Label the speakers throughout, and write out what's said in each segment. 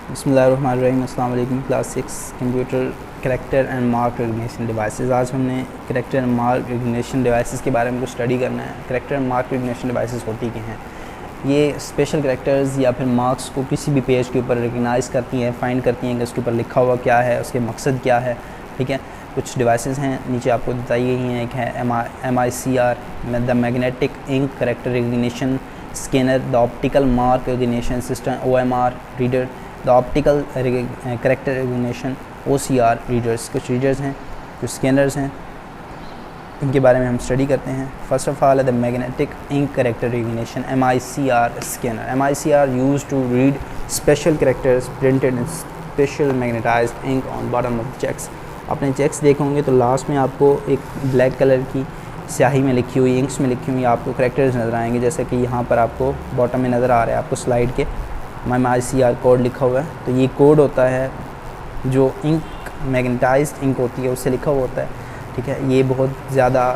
Speaker 1: बिस्मिल्लाहिर्रहमानिर्रहीम। अस्सलाम वालेकुम। Class 6 computer character and mark recognition devices. आज हमने character and mark recognition devices के बारे में कुछ स्टडी करना है। Character and mark recognition devices होती क्या हैं? ये स्पेशल करैक्टर्स या फिर मार्क्स को किसी भी पेज के ऊपर रिकग्नाइज़ करती हैं, फाइंड करती हैं कि उसके ऊपर लिखा हुआ क्या है, उसके मकसद क्या है। ठीक है, कुछ डिवाइसेस हैं नीचे आपको बताई गई हैं। एक है MICR, the magnetic ink character recognition scanner, the optical mark recognition system OMR reader, the optical character recognition OCR readers. कुछ रीडर्स हैं, कुछ स्कैनर्स हैं, इनके बारे में हम स्टडी करते हैं। First of all the magnetic ink character recognition MICR scanner. MICR use to read special characters printed in special magnetized ink on bottom of cheques. आपने चेक्स देखे होंगे तो लास्ट में आपको एक ब्लैक कलर की स्याही में लिखी हुई, इंक्स में लिखी हुई आपको करैक्टर्स नज़र आएंगे, जैसे कि यहाँ पर आपको बॉटम में नज़र आ रहा है आपको स्लाइड के MICR कोड लिखा हुआ है। तो ये कोड होता है जो इंक मैग्नेटाइज्ड इंक होती है उससे लिखा हुआ होता है। ठीक है, ये बहुत ज़्यादा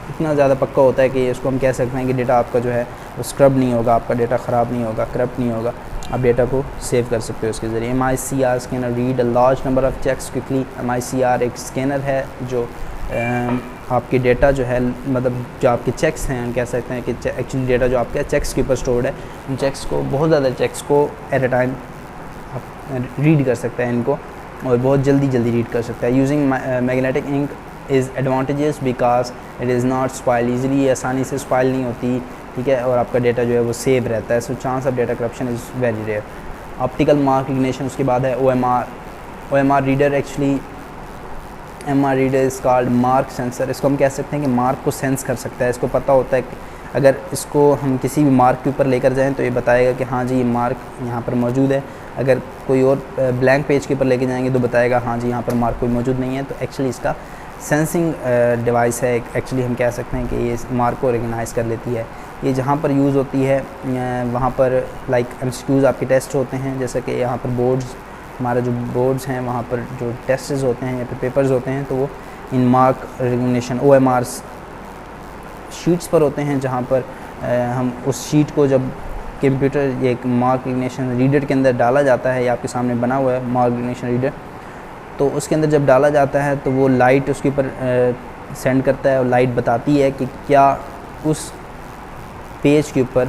Speaker 1: इतना ज़्यादा पक्का होता है कि इसको हम कह सकते हैं कि डेटा आपका जो है वो स्क्रब नहीं होगा, आपका डेटा ख़राब नहीं होगा, करप्ट नहीं होगा, आप डेटा को सेव कर सकते हो इसके ज़रिए। MICR scanner read a large number of cheques quickly. MICR एक स्कैनर है जो आपके डेटा जो है, मतलब जो आपके चेक्स हैं, कह सकते हैं कि एक्चुअली डेटा जो आपके चेक्स के ऊपर स्टोर्ड है, उन चेक्स को, बहुत ज़्यादा चेक्स को एट अ टाइम आप रीड कर सकते हैं इनको, और बहुत जल्दी रीड कर सकता है। Using magnetic ink is advantages because it is not spoil easily, आसानी से स्पॉइल नहीं होती। ठीक है, और आपका डेटा जो है वो सेव रहता है, so chance of data corruption is very rare. Optical mark recognition, उसके बाद है OMR reader. Actually MR reader is called mark sensor. इसको हम कह सकते हैं कि मार्क को सेंस कर सकता है। इसको पता होता है कि अगर इसको हम किसी भी मार्क के ऊपर लेकर जाएं तो ये बताएगा कि हाँ जी ये मार्क यहाँ पर मौजूद है। अगर कोई और ब्लैंक पेज के ऊपर लेके जाएंगे तो बताएगा हाँ जी यहाँ पर मार्क कोई मौजूद नहीं है। तो एक्चुअली इसका सेंसिंग डिवाइस है। एक्चुअली हम कह सकते हैं कि ये मार्क को रिकग्नाइज़ कर लेती है। ये जहाँ पर यूज़ होती है वहाँ पर लाइक MCQs आपके टेस्ट होते हैं, जैसे कि यहाँ पर बोर्ड्स, हमारा जो बोर्ड्स हैं वहाँ पर जो टेस्ट्स होते हैं या फिर पेपर्स होते हैं, तो वो इन मार्क रिकग्निशन OMR शीट्स पर होते हैं, जहाँ पर हम उस शीट को जब कंप्यूटर एक मार्क रिकग्निशन रीडर के अंदर डाला जाता है, या आपके सामने बना हुआ है मार्क रिकग्निशन रीडर, तो उसके अंदर जब डाला जाता है तो वो लाइट उसके ऊपर सेंड करता है, और लाइट बताती है कि क्या उस पेज के ऊपर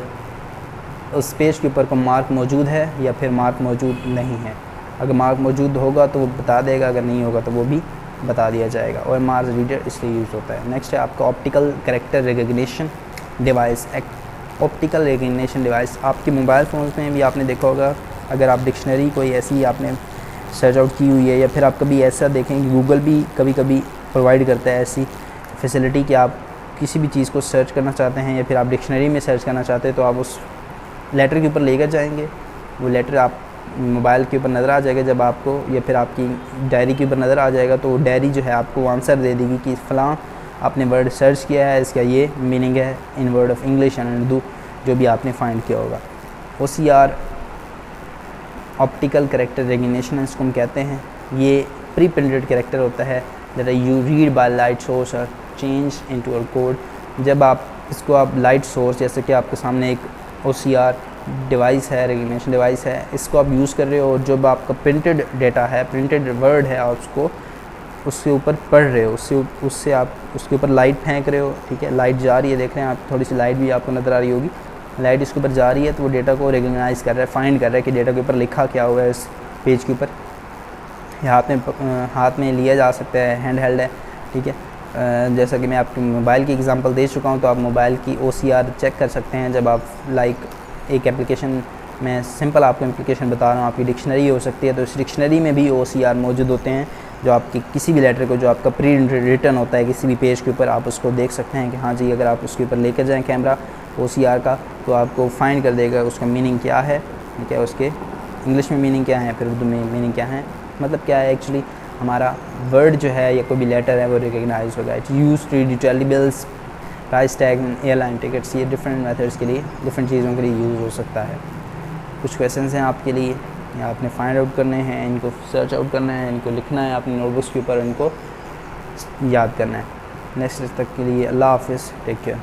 Speaker 1: कोई मार्क मौजूद है या फिर मार्क मौजूद नहीं है। अगर मार्क मौजूद होगा तो वो बता देगा, अगर नहीं होगा तो वो भी बता दिया जाएगा। OMR रीडर इसलिए यूज़ होता है। नेक्स्ट है आपका optical character recognition device. Optical recognition device आपके मोबाइल फ़ोन्स में भी आपने देखा होगा। अगर आप डिक्शनरी कोई ऐसी आपने सर्च आउट की हुई है, या फिर आप कभी ऐसा देखें कि गूगल भी कभी कभी प्रोवाइड करता है ऐसी फैसिलिटी कि आप किसी भी चीज़ को सर्च करना चाहते हैं या फिर आप डिक्शनरी में सर्च करना चाहते हैं, तो आप उस लेटर के ऊपर लेकर जाएंगे, वो लेटर आप मोबाइल के ऊपर नज़र आ जाएगा जब आपको, या फिर आपकी डायरी के ऊपर नज़र आ जाएगा, तो वो डायरी जो है आपको आंसर दे देगी कि फ़लाँ आपने वर्ड सर्च किया है, इसका ये मीनिंग है in word of English and Urdu, जो भी आपने फाइंड किया होगा। OCR ऑप्टिकल करैक्टर रिकग्निशन इसको हम कहते हैं। ये प्री प्रिंटेड करैक्टर होता है that you read by light source और चेंज इनटू अ कोड। जब आप इसको आप लाइट सोर्स, जैसे कि आपके सामने एक OCR डिवाइस है, रिकग्निशन डिवाइस है, इसको आप यूज़ कर रहे हो, और जब आपका प्रिंटेड डेटा है, प्रिंटेड वर्ड है, आप उसको उसके ऊपर पढ़ रहे हो, उससे आप उसके ऊपर लाइट फेंक रहे हो। ठीक है, लाइट जा रही है, देख रहे हैं आप, थोड़ी सी लाइट भी आपको नज़र आ रही होगी। लाइट इसके ऊपर जा रही है तो वो डेटा को रिकग्नाइज़ कर रहा है, फाइंड कर रहा है कि डेटा के ऊपर लिखा क्या हुआ है इस पेज के ऊपर। हाथ में लिया जा सकता है, हैंड हेल्ड है। ठीक है, जैसा कि मैं आपको मोबाइल की एग्जांपल दे चुका हूँ, तो आप मोबाइल की OCR चेक कर सकते हैं जब आप लाइक एक एप्लीकेशन, मैं सिंपल आपको एप्लीकेशन बता रहा हूँ, आपकी डिक्शनरी हो सकती है, तो इस डिक्शनरी में भी OCR मौजूद होते हैं, जो आपकी किसी भी लेटर को, जो आपका प्री रिटन होता है किसी भी पेज के ऊपर, आप उसको देख सकते हैं कि हाँ जी, अगर आप उसके ऊपर लेकर जाएँ कैमरा OCR का, तो आपको फाइंड कर देगा उसका मीनिंग क्या है, ठीक है, उसके इंग्लिश में मीनिंग क्या है, फिर उर्दू में मीनिंग क्या है, मतलब क्या है एक्चुअली हमारा वर्ड जो है या कोई भी लेटर है वो रिकग्नाइज होगा। It's use to read utility bills, price tag, airline tickets, ये डिफरेंट मेथड्स के लिए, डिफरेंट चीज़ों के लिए यूज़ हो सकता है। कुछ क्वेश्चंस हैं आपके लिए, या आपने फाइंड आउट करने हैं, इनको सर्च आउट करना है, इनको लिखना है अपने नोटबुक्स के ऊपर, इनको याद करना है। नेक्स्ट तक के लिए अल्लाह हाफ़िज़, टेक केयर।